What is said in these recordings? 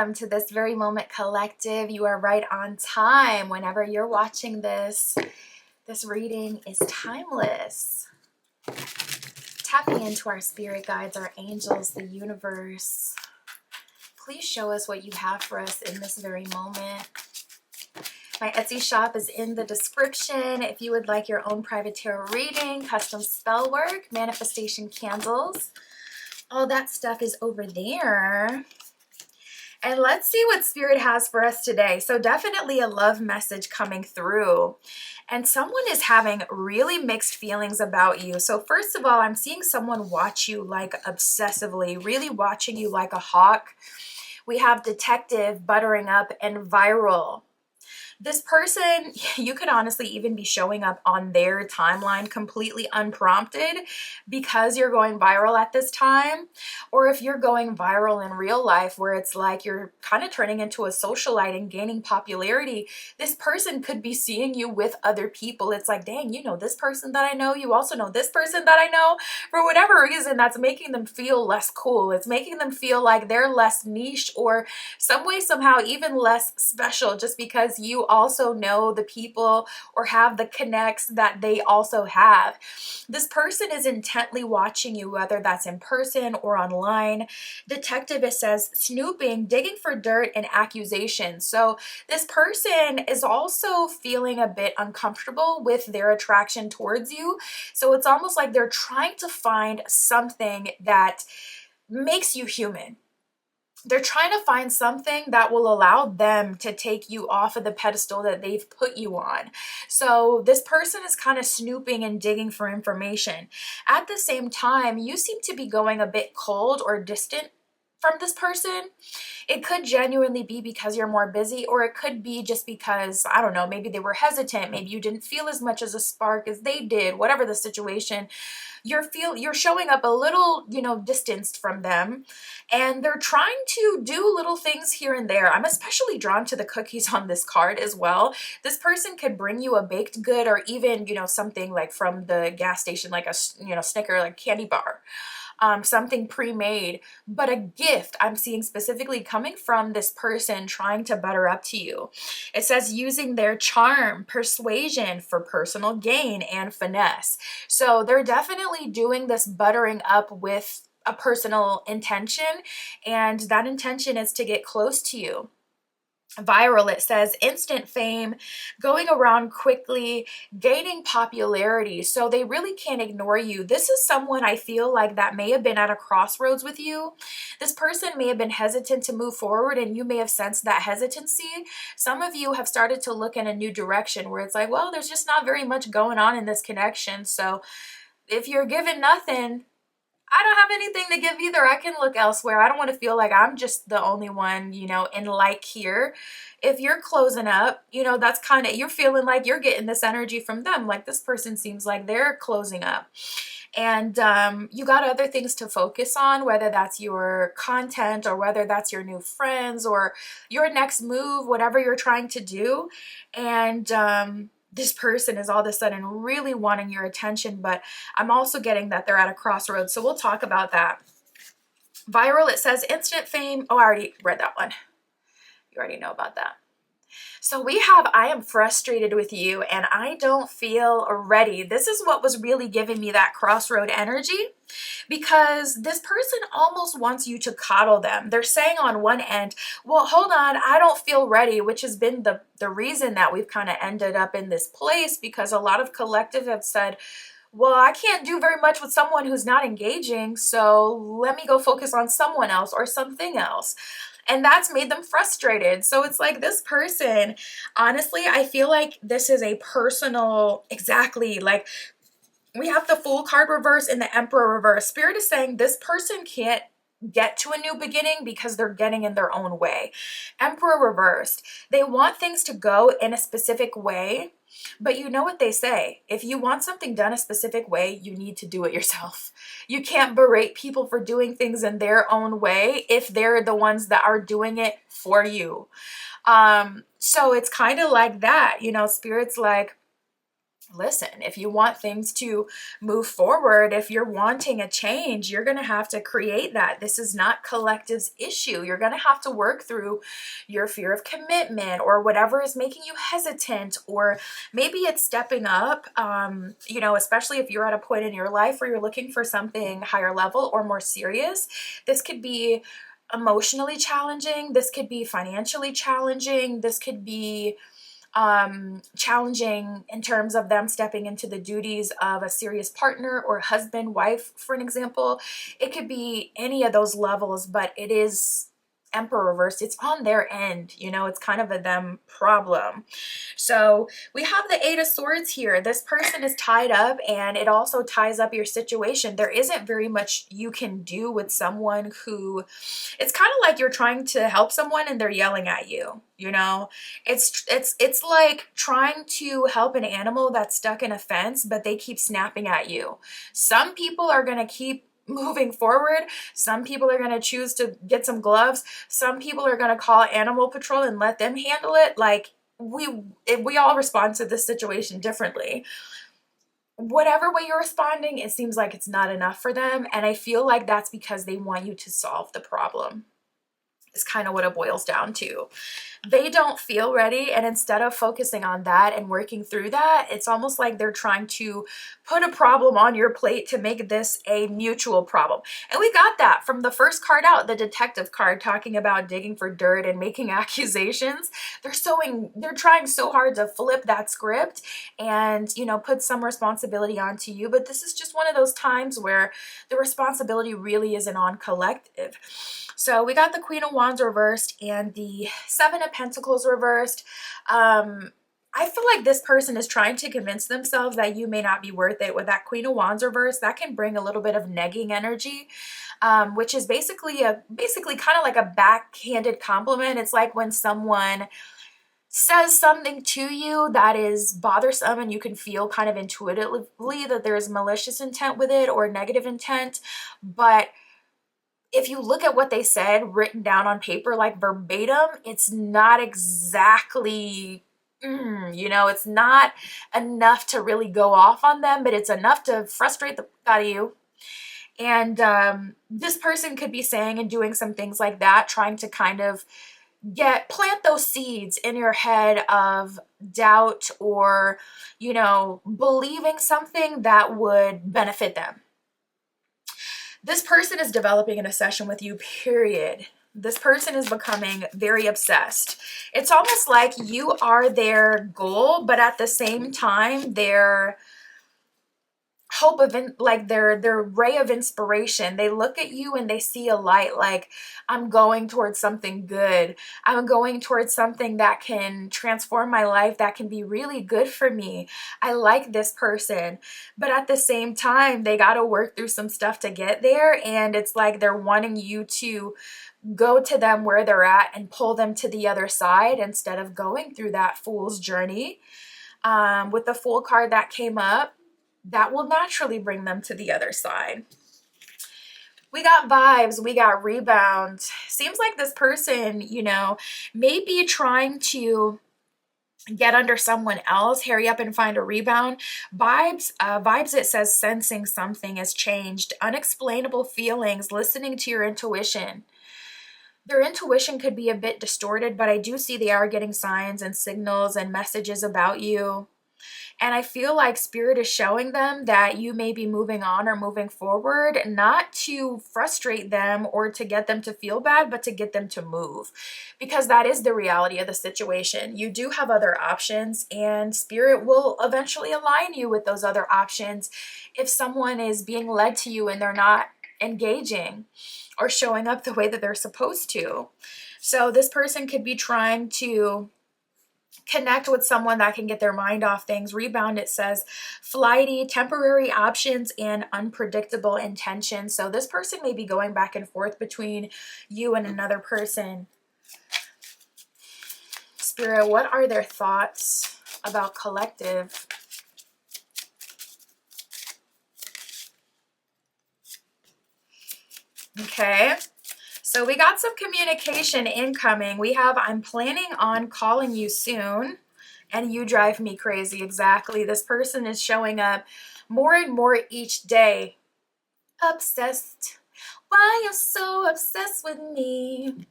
welcome to this very moment collective. You are right on time. Whenever you're watching this, this reading is timeless. Tapping into our spirit guides, our angels, the universe. Please show us what you have for us in this very moment. My Etsy shop is in the description. If you would like your own private tarot reading, custom spell work, manifestation candles, all that stuff is over there. And let's see what Spirit has for us today. So definitely a love message coming through. And someone is having really mixed feelings about you. So first of all, I'm seeing someone watch you like obsessively, really watching you like a hawk. We have detective, buttering up, and viral. This person, you could honestly even be showing up on their timeline completely unprompted because you're going viral at this time. Or if you're going viral in real life where it's like you're kind of turning into a socialite and gaining popularity, this person could be seeing you with other people. It's like, dang, you know this person that I know, you also know this person that I know. For whatever reason, that's making them feel less cool. It's making them feel like they're less niche or some way, somehow even less special just because you also know the people or have the connects that they also have. This person is intently watching you, whether that's in person or online. Detective, it says, snooping, digging for dirt and accusations. So this person is also feeling a bit uncomfortable with their attraction towards you. So it's almost like they're trying to find something that makes you human. They're trying to find something that will allow them to take you off of the pedestal that they've put you on. So this person is kind of snooping and digging for information. At the same time, you seem to be going a bit cold or distant from this person. It could genuinely be because you're more busy, or it could be just because, I don't know, maybe they were hesitant, maybe you didn't feel as much as a spark as they did, whatever the situation. You're showing up a little, distanced from them, and they're trying to do little things here and there. I'm especially drawn to the cookies on this card as well. This person could bring you a baked good, or even, something like from the gas station, like a, Snicker, like candy bar. Something pre-made, but a gift I'm seeing specifically coming from this person trying to butter up to you. It says using their charm, persuasion for personal gain and finesse. So they're definitely doing this buttering up with a personal intention, and that intention is to get close to you. Viral, it says instant fame, going around quickly, gaining popularity. So they really can't ignore you. This is someone I feel like that may have been at a crossroads with you. This person may have been hesitant to move forward, and you may have sensed that hesitancy. Some of you have started to look in a new direction where it's like, well, there's just not very much going on in this connection. So if you're given nothing, I don't have anything to give either. I can look elsewhere. I don't want to feel like I'm just the only one, in like here. If you're closing up, that's kind of, you're feeling like you're getting this energy from them. Like this person seems like they're closing up. And you got other things to focus on, whether that's your content or whether that's your new friends or your next move, whatever you're trying to do. And this person is all of a sudden really wanting your attention, but I'm also getting that they're at a crossroads. So we'll talk about that. Viral, it says instant fame. Oh, I already read that one. You already know about that. So we have, I am frustrated with you and I don't feel ready. This is what was really giving me that crossroad energy, because this person almost wants you to coddle them. They're saying on one end, well, hold on, I don't feel ready, which has been the reason that we've kind of ended up in this place, because a lot of collective have said, well, I can't do very much with someone who's not engaging, so let me go focus on someone else or something else. And that's made them frustrated. So it's like this person, honestly, I feel like this is a personal, exactly, like we have the Fool card reverse and the Emperor reverse. Spirit is saying this person can't get to a new beginning because they're getting in their own way. Emperor reversed. They want things to go in a specific way, but you know what they say. If you want something done a specific way, you need to do it yourself. You can't berate people for doing things in their own way if they're the ones that are doing it for you. So it's kind of like that, Spirit's like, listen, if you want things to move forward, if you're wanting a change, you're going to have to create that. This is not collective's issue. You're going to have to work through your fear of commitment or whatever is making you hesitant, or maybe it's stepping up, especially if you're at a point in your life where you're looking for something higher level or more serious. This could be emotionally challenging. This could be financially challenging. This could be challenging in terms of them stepping into the duties of a serious partner or husband, wife, for an example. It could be any of those levels, but it is Emperor reversed. It's on their end, it's kind of a them problem. So we have the Eight of Swords here. This person is tied up, and it also ties up your situation. There isn't very much you can do with someone who, it's kind of like you're trying to help someone and they're yelling at you. It's like trying to help an animal that's stuck in a fence, but they keep snapping at you. Some people are going to keep moving forward. Some people are going to choose to get some gloves. Some people are going to call animal patrol and let them handle it. Like, we all respond to this situation differently. Whatever way you're responding, it seems like it's not enough for them, and I feel like that's because they want you to solve the problem. Is kind of what it boils down to. They don't feel ready, and instead of focusing on that and working through that, it's almost like they're trying to put a problem on your plate to make this a mutual problem. And we got that from the first card out, the detective card, talking about digging for dirt and making accusations. They're trying so hard to flip that script and, put some responsibility onto you, but this is just one of those times where the responsibility really isn't on collective. So we got the Queen of Wands reversed and the Seven of Pentacles reversed. I feel like this person is trying to convince themselves that you may not be worth it. With that Queen of Wands reversed, that can bring a little bit of negging energy, which is basically kind of like a backhanded compliment. It's like when someone says something to you that is bothersome and you can feel kind of intuitively that there's malicious intent with it or negative intent, but if you look at what they said written down on paper, like verbatim, it's not exactly, it's not enough to really go off on them, but it's enough to frustrate the out of you. And this person could be saying and doing some things like that, trying to kind of plant those seeds in your head of doubt or, believing something that would benefit them. This person is developing an obsession with you, period. This person is becoming very obsessed. It's almost like you are their goal, but at the same time, their hope of their ray of inspiration. They look at you and they see a light, like, I'm going towards something good. I'm going towards something that can transform my life, that can be really good for me. I like this person. But at the same time, they got to work through some stuff to get there, and it's like they're wanting you to go to them where they're at and pull them to the other side instead of going through that fool's journey. With the Fool card that came up, that will naturally bring them to the other side. We got vibes, we got rebound. Seems like this person, may be trying to get under someone else, hurry up and find a rebound. Vibes, it says sensing something has changed, unexplainable feelings, listening to your intuition. Their intuition could be a bit distorted, but I do see they are getting signs and signals and messages about you. And I feel like Spirit is showing them that you may be moving on or moving forward, not to frustrate them or to get them to feel bad, but to get them to move. Because that is the reality of the situation. You do have other options, and Spirit will eventually align you with those other options if someone is being led to you and they're not engaging or showing up the way that they're supposed to. So this person could be trying to connect with someone that can get their mind off things. Rebound, it says flighty, temporary options, and unpredictable intentions. So this person may be going back and forth between you and another person. Spirit, what are their thoughts about collective? Okay. So we got some communication incoming. We have, I'm planning on calling you soon. And you drive me crazy. Exactly. This person is showing up more and more each day. Obsessed. Why you so obsessed with me?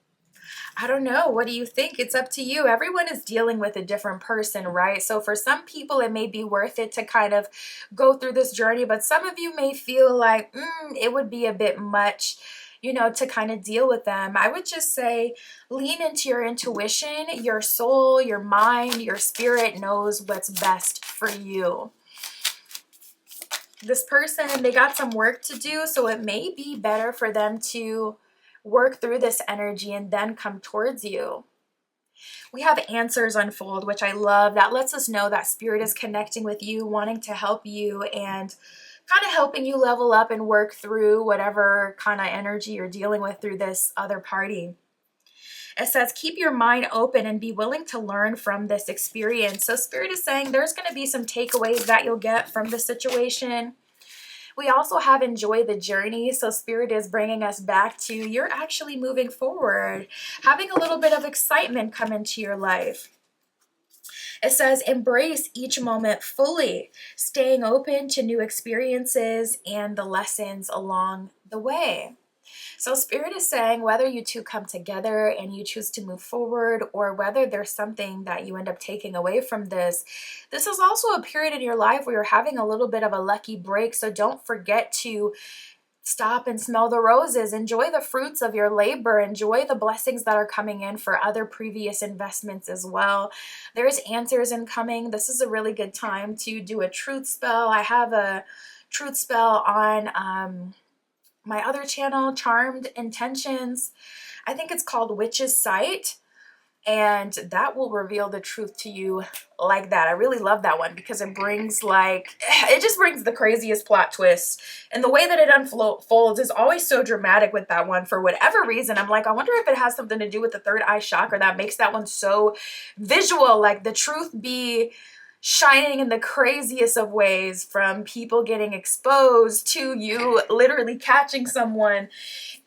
I don't know. What do you think? It's up to you. Everyone is dealing with a different person, right? So for some people, it may be worth it to kind of go through this journey, but some of you may feel like it would be a bit much, you know, to kind of deal with them. I would just say lean into your intuition. Your soul, your mind, your spirit knows what's best for you. This person, they got some work to do, so it may be better for them to work through this energy and then come towards you. We have answers unfold, which I love. That lets us know that spirit is connecting with you, wanting to help you and kind of helping you level up and work through whatever kind of energy you're dealing with through this other party. It says, keep your mind open and be willing to learn from this experience. So spirit is saying there's going to be some takeaways that you'll get from the situation. We also have enjoy the journey. So spirit is bringing us back to you're actually moving forward, having a little bit of excitement come into your life. It says embrace each moment fully, staying open to new experiences and the lessons along the way. So spirit is saying whether you two come together and you choose to move forward, or whether there's something that you end up taking away from this, this is also a period in your life where you're having a little bit of a lucky break. So don't forget to stop and smell the roses. Enjoy the fruits of your labor. Enjoy the blessings that are coming in for other previous investments as well. There's answers incoming. This is a really good time to do a truth spell. I have a truth spell on my other channel, Charmed Intentions. I think it's called Witch's Sight, and that will reveal the truth to you like that. I really love that one because it brings it just brings the craziest plot twists, and the way that it unfolds is always so dramatic with that one. For whatever reason, I'm like, I wonder if it has something to do with the third eye chakra that makes that one so visual, like the truth be shining in the craziest of ways, from people getting exposed to you literally catching someone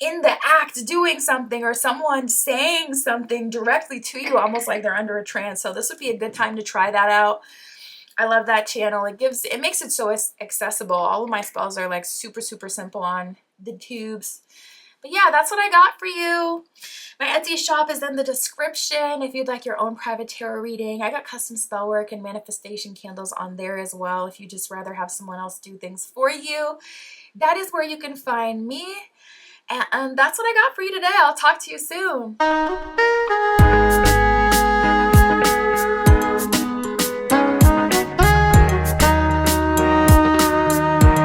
in the act doing something, or someone saying something directly to you almost like they're under a trance. So this would be a good time to try that out. I love that channel. It makes it so accessible. All of my spells are like super simple on the tubes. But yeah, that's what I got for you. My Etsy shop is in the description if you'd like your own private tarot reading. I got custom spell work and manifestation candles on there as well if you just rather have someone else do things for you. That is where you can find me. And that's what I got for you today. I'll talk to you soon.